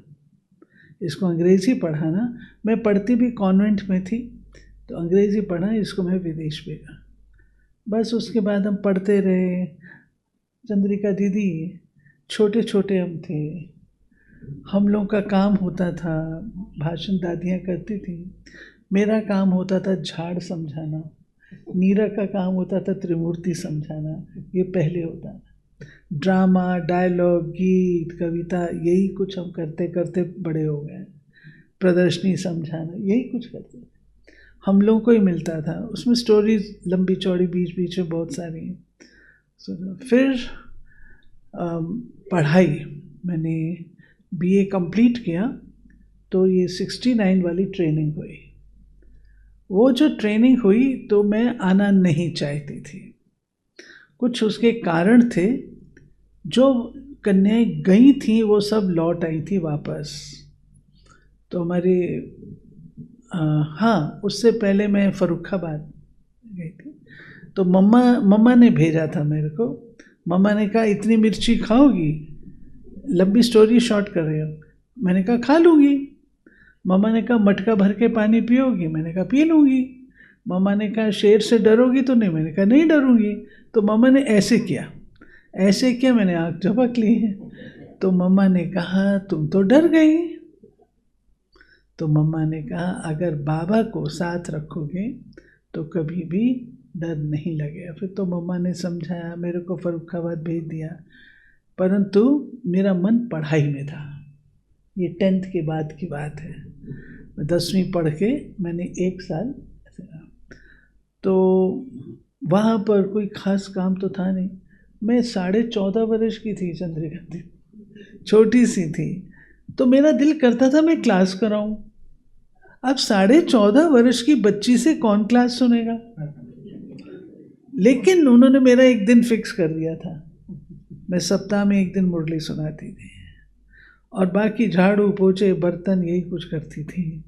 [SPEAKER 1] इसको अंग्रेज़ी पढ़ाना। मैं पढ़ती भी कॉन्वेंट में थी, तो अंग्रेज़ी पढ़ा, इसको मैं विदेश भेजा। बस उसके बाद हम पढ़ते रहे। चंद्रिका दीदी, छोटे छोटे हम थे, हम लोग का काम होता था, भाषण दादियाँ करती थी, मेरा काम होता था झाड़ समझाना, नीरा का काम होता था त्रिमूर्ति समझाना। ये पहले होता था, ड्रामा, डायलॉग, गीत, कविता, यही कुछ हम करते करते बड़े हो गए। प्रदर्शनी समझाना, यही कुछ करते थे, हम लोगों को ही मिलता था। उसमें स्टोरीज लंबी चौड़ी बीच बीच में बहुत सारी। फिर पढ़ाई, मैंने BA कंप्लीट किया, तो ये 69 वाली ट्रेनिंग हुई। वो जो ट्रेनिंग हुई तो मैं आना नहीं चाहती थी, कुछ उसके कारण थे। जो कन्याएं गई थी वो सब लौट आई थी वापस। तो हमारे हाँ, उससे पहले मैं फर्रुखाबाद गई थी। तो मम्मा ने भेजा था मेरे को। मम्मा ने कहा इतनी मिर्ची खाओगी? लंबी स्टोरी शॉर्ट कर रहे हो। मैंने कहा खा लूँगी। मम्मा ने कहा मटका भर के पानी पियोगी? मैंने कहा पी लूँगी। मम्मा ने कहा शेर से डरोगी तो नहीं? मैंने कहा नहीं डरूँगी। तो मम्मा ने ऐसे किया, मैंने आँख झपक ली है। तो मम्मा ने कहा तुम तो डर गई। तो मम्मा ने कहा अगर बाबा को साथ रखोगे तो कभी भी डर नहीं लगेगा। फिर तो मम्मा ने समझाया, मेरे को फर्रुखाबाद भेज दिया, परंतु मेरा मन पढ़ाई में था। ये 10th के बाद की बात है। 10वीं पढ़ के मैंने 1 साल, तो वहाँ पर कोई ख़ास काम तो था नहीं। मैं 14.5 वर्ष की थी, चंद्रिका थी, छोटी सी थी। तो मेरा दिल करता था मैं क्लास कराऊं। अब 14.5 वर्ष की बच्ची से कौन क्लास सुनेगा? लेकिन उन्होंने मेरा एक दिन फिक्स कर दिया था, मैं सप्ताह में 1 दिन मुरली सुनाती थी और बाकी झाड़ू पोछे बर्तन यही कुछ करती थी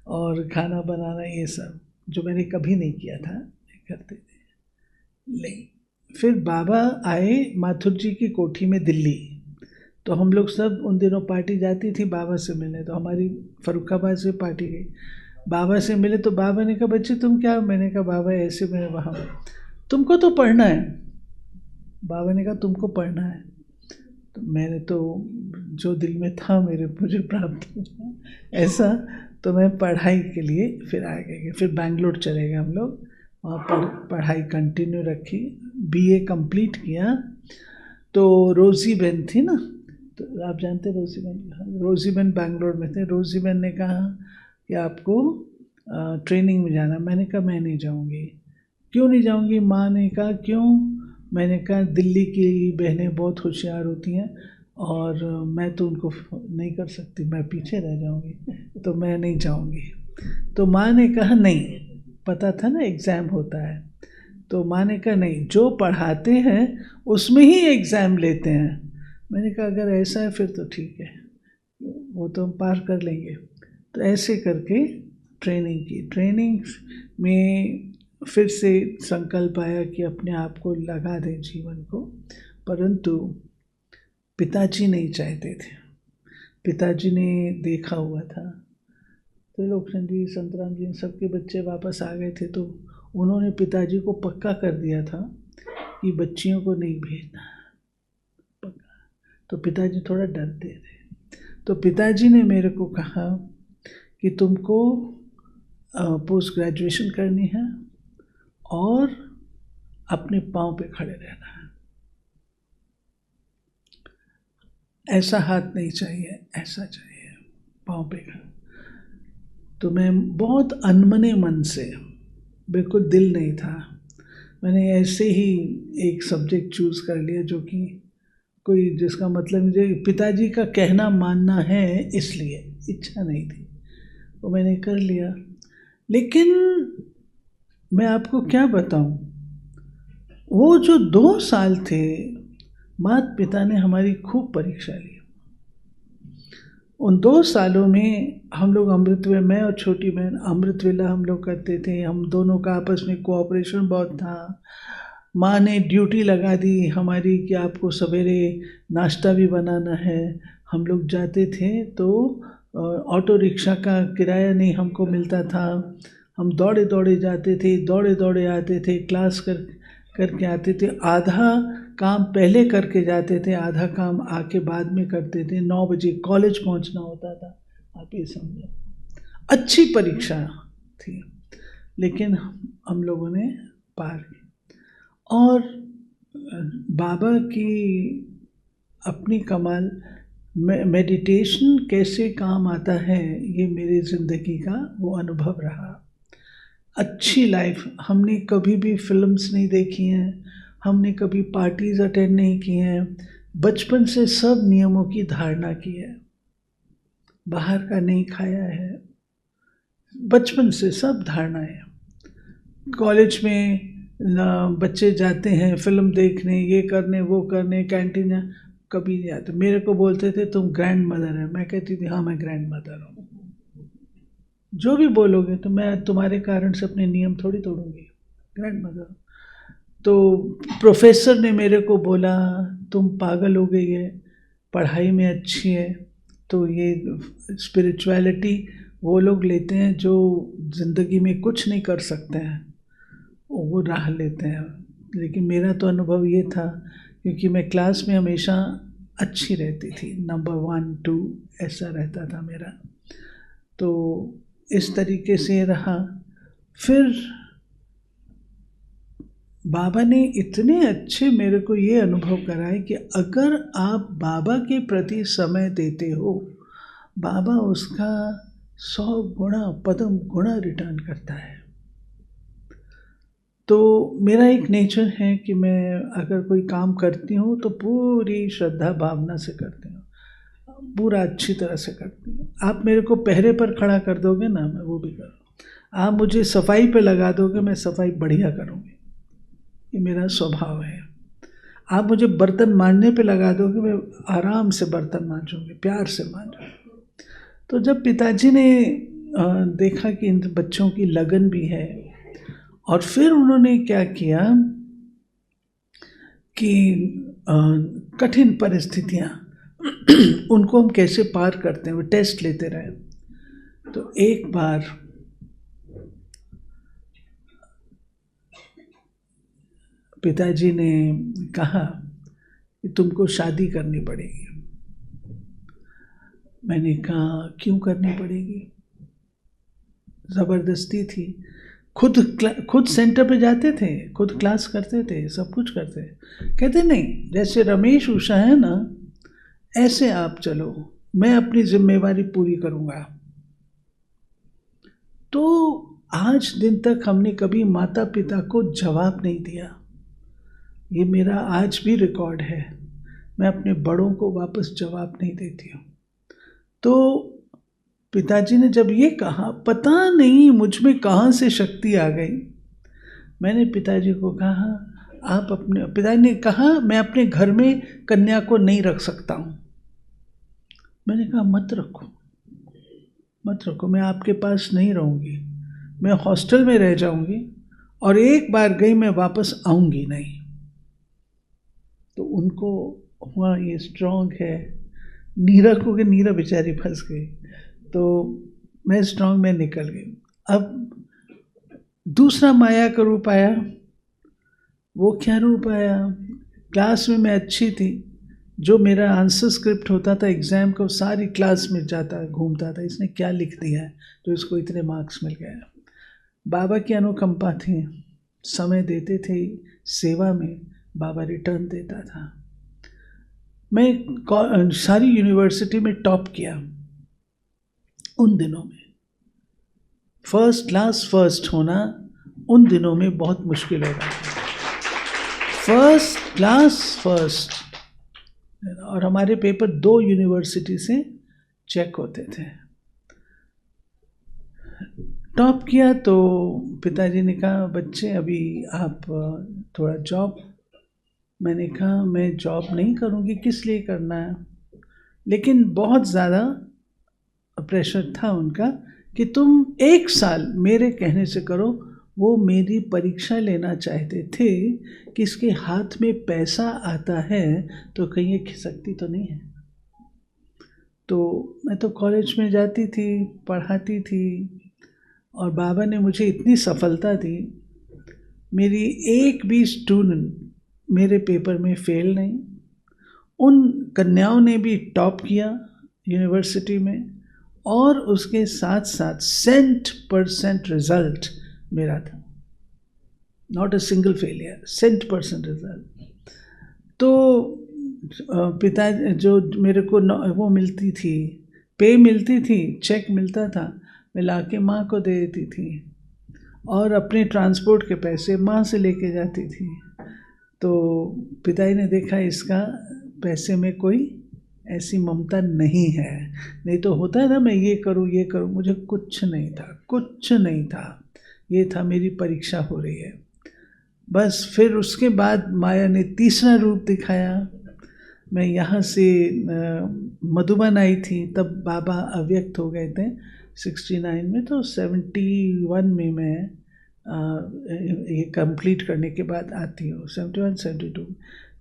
[SPEAKER 1] और खाना बनाना ये सब जो मैंने कभी नहीं किया था करते थे। लेकिन फिर बाबा आए माथुर जी की कोठी में दिल्ली, तो हम लोग सब उन दिनों पार्टी जाती थी बाबा से मिलने। तो हमारी फर्रुखाबाद से पार्टी गई, बाबा से मिले। तो बाबा ने कहा बच्चे तुम क्या? मैंने कहा बाबा ऐसे, मैं वहाँ, तुमको तो पढ़ना है। बाबा ने कहा तुमको पढ़ना है। तो मैंने तो जो दिल में था मुझे प्राप्त हुआ ऐसा, तो मैं पढ़ाई के लिए फिर आगे गए। फिर बैंगलोर चले गए हम लोग, वहाँ पर पढ़ाई कंटिन्यू रखी, बीए कंप्लीट किया। तो रोज़ी बहन थी ना, तो आप जानते रोज़ी बहन, रोज़ी बहन बैंगलोर में थे। रोज़ी बहन ने कहा कि आपको ट्रेनिंग में जाना। मैंने कहा मैं नहीं जाऊँगी। क्यों नहीं जाऊँगी? माँ ने कहा क्यों? मैंने कहा दिल्ली की बहनें बहुत होशियार होती हैं और मैं तो उनको नहीं कर सकती, मैं पीछे रह जाऊँगी, तो मैं नहीं जाऊँगी। तो माँ ने कहा नहीं, पता था ना एग्ज़ाम होता है। तो माँ ने कहा नहीं, जो पढ़ाते हैं उसमें ही एग्ज़ाम लेते हैं। मैंने कहा अगर ऐसा है फिर तो ठीक है, वो तो हम पार कर लेंगे। तो ऐसे करके ट्रेनिंग की। ट्रेनिंग में फिर से संकल्प आया कि अपने आप को लगा दें जीवन को, परंतु पिताजी नहीं चाहते थे। पिताजी ने देखा हुआ था, त्रिलोकचंद जी, संतराम जी, सबके बच्चे वापस आ गए थे, तो उन्होंने पिताजी को पक्का कर दिया था कि बच्चियों को नहीं भेजना, पक्का। तो पिताजी थोड़ा डरते थे। तो पिताजी ने मेरे को कहा कि तुमको पोस्ट ग्रेजुएशन करनी है और अपने पाँव पे खड़े रहना है। ऐसा हाथ नहीं चाहिए, ऐसा चाहिए पाँव पे खड़े। तो मैं बहुत अनमने मन से, बिल्कुल दिल नहीं था, मैंने ऐसे ही एक सब्जेक्ट चूज़ कर लिया जो कि कोई जिसका मतलब मुझे पिताजी का कहना मानना है, इसलिए इच्छा नहीं थी, वो मैंने कर लिया। लेकिन मैं आपको क्या बताऊं, वो जो 2 साल थे, माता पिता ने हमारी खूब परीक्षा ली। उन 2 सालों में हम लोग अमृत वेला, मैं और छोटी बहन अमृत वेला हम लोग करते थे। हम दोनों का आपस में कोऑपरेशन बहुत था। माँ ने ड्यूटी लगा दी हमारी कि आपको सवेरे नाश्ता भी बनाना है। हम लोग जाते थे तो ऑटो रिक्शा का किराया नहीं हमको मिलता था। हम दौड़े दौड़े जाते थे, दौड़े दौड़े आते थे, क्लास करके आते थे। आधा काम पहले करके जाते थे, आधा काम आके बाद में करते थे। 9 बजे कॉलेज पहुंचना होता था। आप ये समझो, अच्छी परीक्षा थी, लेकिन हम लोगों ने पार की। और बाबा की अपनी कमाल, मेडिटेशन कैसे काम आता है, ये मेरी ज़िंदगी का वो अनुभव रहा। अच्छी लाइफ, हमने कभी भी फिल्म्स नहीं देखी हैं, हमने कभी पार्टीज़ अटेंड नहीं की हैं, बचपन से सब नियमों की धारणा की है, बाहर का नहीं खाया है, बचपन से सब धारणाएं। कॉलेज में बच्चे जाते हैं फिल्म देखने, ये करने वो करने, कैंटीन, कभी नहीं आते। मेरे को बोलते थे तुम ग्रैंड मदर है, मैं कहती थी हाँ मैं ग्रैंड मदर हूँ। जो भी बोलोगे तो मैं तुम्हारे कारण से अपने नियम थोड़ी तोड़ूंगी, ग्रैंड मदर। तो प्रोफेसर ने मेरे को बोला तुम पागल हो गई है, पढ़ाई में अच्छी है, तो ये स्पिरिचुअलिटी वो लोग लेते हैं जो ज़िंदगी में कुछ नहीं कर सकते हैं, वो राह लेते हैं। लेकिन मेरा तो अनुभव ये था, क्योंकि मैं क्लास में हमेशा अच्छी रहती थी, नंबर 1 2 ऐसा रहता था मेरा, तो इस तरीके से रहा। फिर बाबा ने इतने अच्छे मेरे को ये अनुभव कराए कि अगर आप बाबा के प्रति समय देते हो, बाबा उसका 100 गुणा पदम गुणा रिटर्न करता है। तो मेरा एक नेचर है कि मैं अगर कोई काम करती हूँ तो पूरी श्रद्धा भावना से करती हूँ, पूरा अच्छी तरह से करती हूँ। आप मेरे को पहरे पर खड़ा कर दोगे ना, मैं वो भी करूँ। आप मुझे सफाई पे लगा दोगे, मैं सफाई बढ़िया करूँगी, ये मेरा स्वभाव है। आप मुझे बर्तन मांजने पे लगा दोगे, मैं आराम से बर्तन मांजूंगी, प्यार से मांजूंगी। तो जब पिताजी ने देखा कि इन बच्चों की लगन भी है, और फिर उन्होंने क्या किया कि कठिन परिस्थितियाँ उनको हम कैसे पार करते हैं, वो टेस्ट लेते रहे। तो एक बार पिताजी ने कहा कि तुमको शादी करनी पड़ेगी। मैंने कहा क्यों करनी पड़ेगी? ज़बरदस्ती थी। खुद सेंटर पे जाते थे, खुद क्लास करते थे, सब कुछ करते। कहते नहीं, जैसे रमेश उषा है ना, ऐसे आप चलो, मैं अपनी जिम्मेवारी पूरी करूँगा। तो आज दिन तक हमने कभी माता पिता को जवाब नहीं दिया। ये मेरा आज भी रिकॉर्ड है, मैं अपने बड़ों को वापस जवाब नहीं देती हूँ। तो पिताजी ने जब ये कहा, पता नहीं मुझ में कहाँ से शक्ति आ गई। मैंने पिताजी को कहा, आप अपने, पिताजी ने कहा मैं अपने घर में कन्या को नहीं रख सकता हूँ। मैंने कहा मत रखो, मत रखो, मैं आपके पास नहीं रहूँगी, मैं हॉस्टल में रह जाऊँगी और एक बार गई मैं वापस आऊँगी नहीं। तो उनको हुआ ये स्ट्रांग है, नीरा को कि नीरा बेचारी फंस गई, तो मैं स्ट्रांग में निकल गई। अब दूसरा माया का रूप आया। वो क्या रूप आया? क्लास में मैं अच्छी थी, जो मेरा आंसर स्क्रिप्ट होता था एग्ज़ाम को, सारी क्लास में जाता घूमता था, इसने क्या लिख दिया है तो इसको इतने मार्क्स मिल गए। बाबा की अनुकंपा थी, समय देते थे सेवा में, बाबा रिटर्न देता था। मैं सारी यूनिवर्सिटी में टॉप किया उन दिनों में। फर्स्ट क्लास फर्स्ट होना उन दिनों में बहुत मुश्किल हो रहा था। फर्स्ट क्लास फर्स्ट, और हमारे पेपर 2 यूनिवर्सिटी से चेक होते थे। टॉप किया तो पिताजी ने कहा बच्चे अभी आप थोड़ा जॉब। मैंने कहा मैं जॉब नहीं करूँगी, किस लिए करना है? लेकिन बहुत ज़्यादा प्रेशर था उनका कि तुम 1 साल मेरे कहने से करो। वो मेरी परीक्षा लेना चाहते थे कि इसके हाथ में पैसा आता है तो कहीं ये खिसकती तो नहीं है। तो मैं तो कॉलेज में जाती थी, पढ़ाती थी, और बाबा ने मुझे इतनी सफलता दी, मेरी एक भी स्टूडेंट मेरे पेपर में फेल नहीं। उन कन्याओं ने भी टॉप किया यूनिवर्सिटी में, और उसके साथ साथ 100% रिजल्ट मेरा था, not a single failure, 100% result. तो पिता जो मेरे को वो मिलती थी, पे मिलती थी, चेक मिलता था, मैं लाके माँ को दे देती थी, और अपने ट्रांसपोर्ट के पैसे माँ से लेके जाती थी। तो पिताजी ने देखा इसका पैसे में कोई ऐसी ममता नहीं है, नहीं तो होता है ना मैं ये करूँ ये करूँ। मुझे कुछ नहीं था, कुछ नहीं था, ये था मेरी परीक्षा हो रही है बस। फिर उसके बाद माया ने तीसरा रूप दिखाया। मैं यहाँ से मधुबन आई थी, तब बाबा अव्यक्त हो गए थे 69 में, तो 71 में मैं ये कंप्लीट करने के बाद आती हूँ, 71 72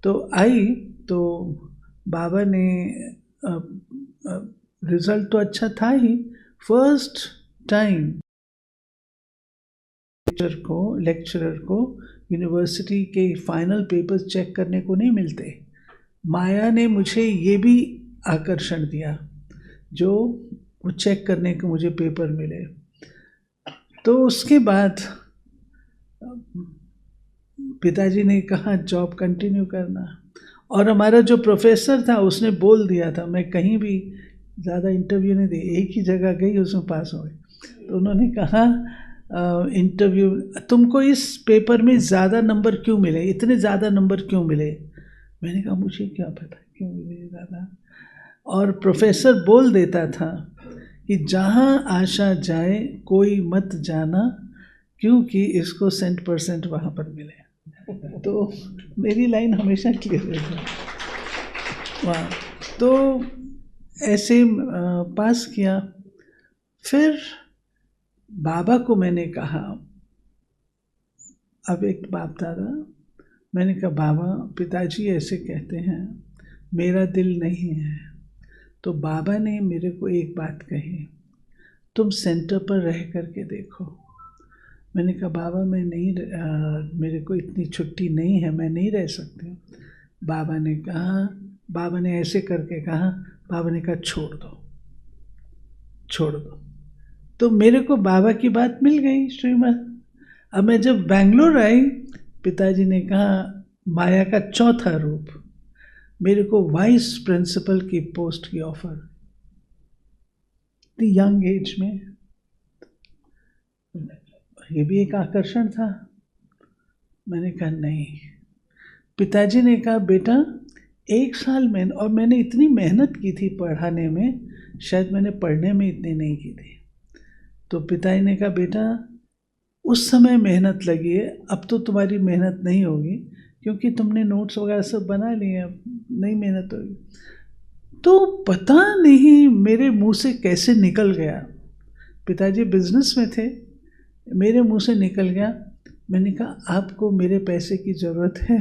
[SPEAKER 1] तो आई। तो बाबा ने रिज़ल्ट तो अच्छा था ही। फर्स्ट टाइम लेक्चरर को यूनिवर्सिटी के फाइनल पेपर्स चेक करने को नहीं मिलते। माया ने मुझे ये भी आकर्षण दिया, जो वो चेक करने को मुझे पेपर मिले। तो उसके बाद पिताजी ने कहा जॉब कंटिन्यू करना, और हमारा जो प्रोफेसर था उसने बोल दिया था, मैं कहीं भी ज़्यादा इंटरव्यू नहीं दी, एक ही जगह गई उसमें पास हो गई। तो उन्होंने कहा इंटरव्यू, तुमको इस पेपर में ज़्यादा नंबर क्यों मिले, इतने ज़्यादा नंबर क्यों मिले? मैंने कहा मुझे क्या पता क्यों मिले ज़्यादा। और प्रोफेसर बोल देता था कि जहाँ आशा जाए कोई मत जाना, क्योंकि इसको 100% वहाँ पर मिले। तो मेरी लाइन हमेशा क्लियर रहती। वाह। तो ऐसे पास किया। फिर बाबा को मैंने कहा, अब एक बाप दादा, मैंने कहा बाबा पिताजी ऐसे कहते हैं, मेरा दिल नहीं है। तो बाबा ने मेरे को एक बात कही, तुम सेंटर पर रह करके देखो। मैंने कहा बाबा मैं नहीं मेरे को इतनी छुट्टी नहीं है, मैं नहीं रह सकती हूँ। बाबा ने ऐसे करके कहा, बाबा ने कहा छोड़ दो। तो मेरे को बाबा की बात मिल गई श्रीमद। अब मैं जब बेंगलोर आई, पिताजी ने कहा माया का चौथा रूप, मेरे को वाइस प्रिंसिपल की पोस्ट की ऑफर, इतनी यंग एज में। ये भी एक आकर्षण था। मैंने कहा नहीं। पिताजी ने कहा बेटा 1 साल में, और मैंने इतनी मेहनत की थी पढ़ाने में, शायद मैंने पढ़ने में इतनी नहीं की थी। तो पिताजी ने कहा बेटा उस समय मेहनत लगी है, अब तो तुम्हारी मेहनत नहीं होगी क्योंकि तुमने नोट्स वगैरह सब बना लिए, अब नहीं मेहनत होगी। तो पता नहीं मेरे मुंह से कैसे निकल गया, पिताजी बिजनेस में थे, मेरे मुंह से निकल गया, मैंने कहा आपको मेरे पैसे की ज़रूरत है।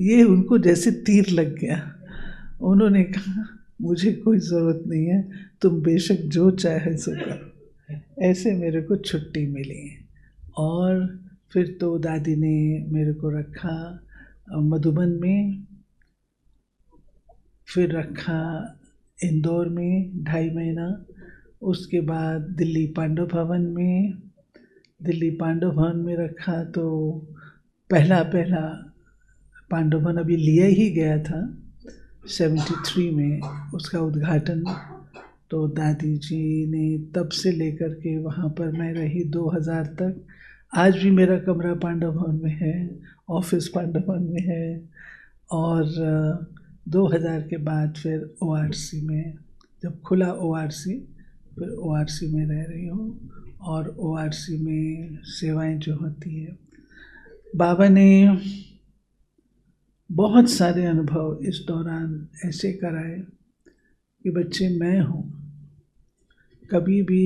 [SPEAKER 1] ये उनको जैसे तीर लग गया। उन्होंने कहा मुझे कोई ज़रूरत नहीं है, तुम बेशक जो चाहे सो करो। ऐसे मेरे को छुट्टी मिली। और फिर तो दादी ने मेरे को रखा मधुबन में, फिर रखा इंदौर में 2.5 महीना, उसके बाद दिल्ली पांडव भवन में रखा। तो पहला पांडव भवन अभी लिया ही गया था 73 में, उसका उद्घाटन। तो दादी जी ने तब से लेकर के वहाँ पर मैं रही 2000 तक। आज भी मेरा कमरा पांडव भवन में है, ऑफिस पांडव भवन में है। और 2000 के बाद फिर ORC में, जब खुला ORC, फिर ORC में रह रही हूँ। और ORC में सेवाएं जो होती है, बाबा ने बहुत सारे अनुभव इस दौरान ऐसे कराए कि बच्चे मैं हूँ, कभी भी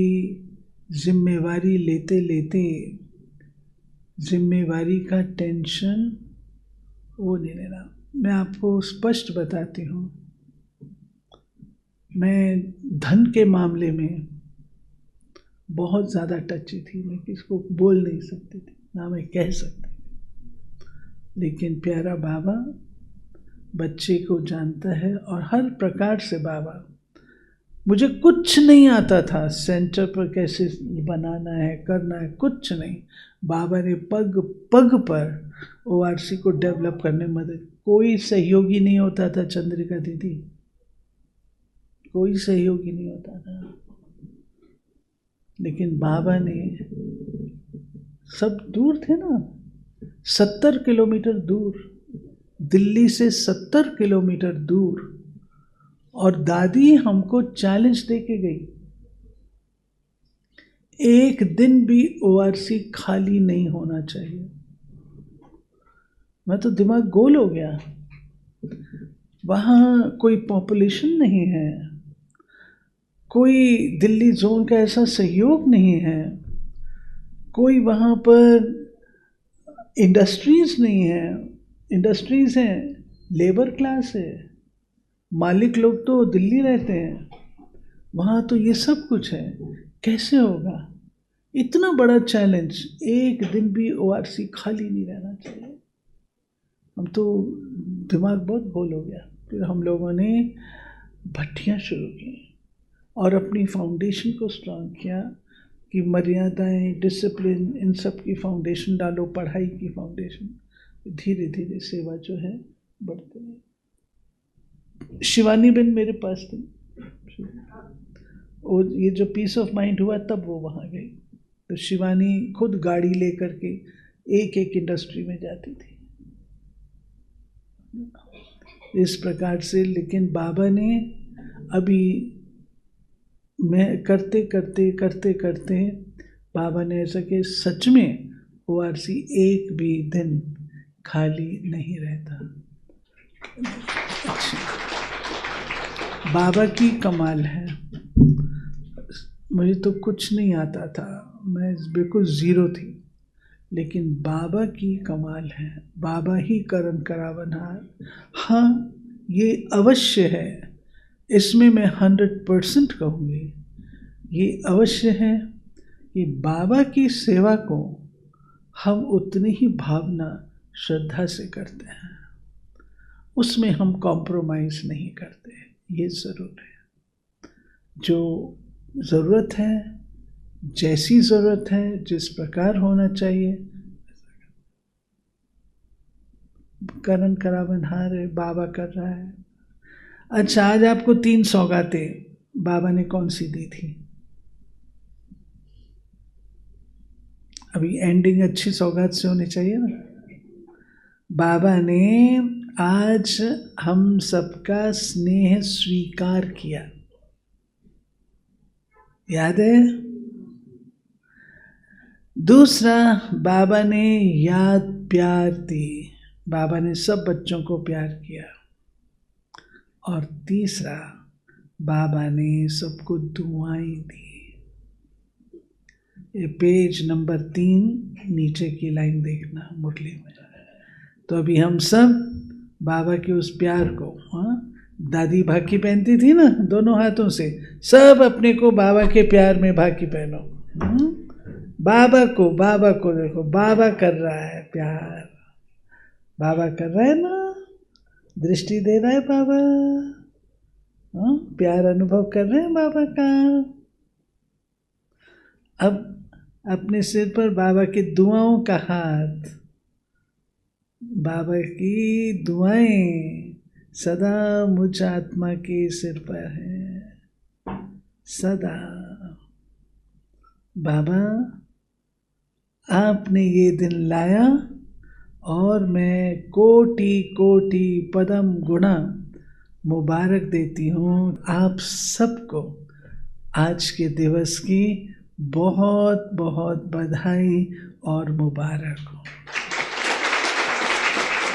[SPEAKER 1] जिम्मेवारी लेते लेते जिम्मेवारी का टेंशन वो नहीं लेना। मैं आपको स्पष्ट बताती हूँ, मैं धन के मामले में बहुत ज़्यादा टची थी। मैं किसको बोल नहीं सकती थी, ना मैं कह सकती थी। लेकिन प्यारा बाबा बच्चे को जानता है, और हर प्रकार से बाबा, मुझे कुछ नहीं आता था सेंटर पर कैसे बनाना है, करना है, कुछ नहीं। बाबा ने पग पग पर ORC को डेवलप करने में मदद। कोई सहयोगी नहीं होता था चंद्रिका दीदी, कोई सहयोगी नहीं होता था। लेकिन बाबा ने, सब दूर थे ना, 70 किलोमीटर दूर, दिल्ली से 70 किलोमीटर दूर। और दादी हमको चैलेंज दे के गई, एक दिन भी ORC खाली नहीं होना चाहिए। मैं तो दिमाग गोल हो गया। वहाँ कोई पॉपुलेशन नहीं है, कोई दिल्ली जोन का ऐसा सहयोग नहीं है, कोई वहाँ पर इंडस्ट्रीज नहीं है। इंडस्ट्रीज हैं, लेबर क्लास है, मालिक लोग तो दिल्ली रहते हैं, वहाँ तो ये सब कुछ है, कैसे होगा? इतना बड़ा चैलेंज, एक दिन भी ORC खाली नहीं रहना चाहिए। हम तो दिमाग बहुत गोल हो गया। फिर हम लोगों ने भट्टियाँ शुरू की और अपनी फाउंडेशन को स्ट्रॉन्ग किया कि मर्यादाएं, डिसिप्लिन, इन सब की फाउंडेशन डालो, पढ़ाई की फाउंडेशन। धीरे धीरे सेवा जो है बढ़ते रही। शिवानी बेन मेरे पास थी, और ये जो पीस ऑफ माइंड हुआ तब वो वहाँ गई। तो शिवानी खुद गाड़ी लेकर के एक एक इंडस्ट्री में जाती थी इस प्रकार से। लेकिन बाबा ने अभी, मैं करते करते बाबा ने ऐसा कि सच में ORC एक भी दिन खाली नहीं रहता। अच्छा, बाबा की कमाल है। मुझे तो कुछ नहीं आता था, मैं बिल्कुल ज़ीरो थी, लेकिन बाबा की कमाल है। बाबा ही करन करावनहार। हाँ, ये अवश्य है, इसमें मैं 100% कहूँगी, ये अवश्य है कि बाबा की सेवा को हम उतनी ही भावना श्रद्धा से करते हैं, उसमें हम कॉम्प्रोमाइज़ नहीं करते। ये ज़रूर है, जो ज़रूरत है, जैसी ज़रूरत है, जिस प्रकार होना चाहिए। करण करावन हार है, बाबा कर रहा है। अच्छा, आज आपको 3 सौगातें बाबा ने कौन सी दी थी? अभी एंडिंग अच्छी सौगात से होनी चाहिए ना। बाबा ने आज हम सबका स्नेह स्वीकार किया, याद है? दूसरा, बाबा ने याद प्यार दी, बाबा ने सब बच्चों को प्यार किया। और तीसरा, बाबा ने सबको दुआएं दी। ये पेज नंबर 3 नीचे की लाइन देखना मुरली में। तो अभी हम सब बाबा के उस प्यार को, दादी भाकी पहनती थी ना दोनों हाथों से, सब अपने को बाबा के प्यार में भाकी पहनो। बाबा को देखो, बाबा कर रहा है प्यार, बाबा कर रहा है ना, दृष्टि दे रहा है बाबा, प्यार अनुभव कर रहे हैं बाबा का। अब अपने सिर पर बाबा की दुआओं का हाथ, बाबा की दुआएं सदा मुझ आत्मा के सिर पर है, सदा। बाबा, आपने ये दिन लाया और मैं कोटि कोटि पदम गुणा मुबारक देती हूँ आप सबको। आज के दिवस की बहुत बहुत बधाई और मुबारक हो।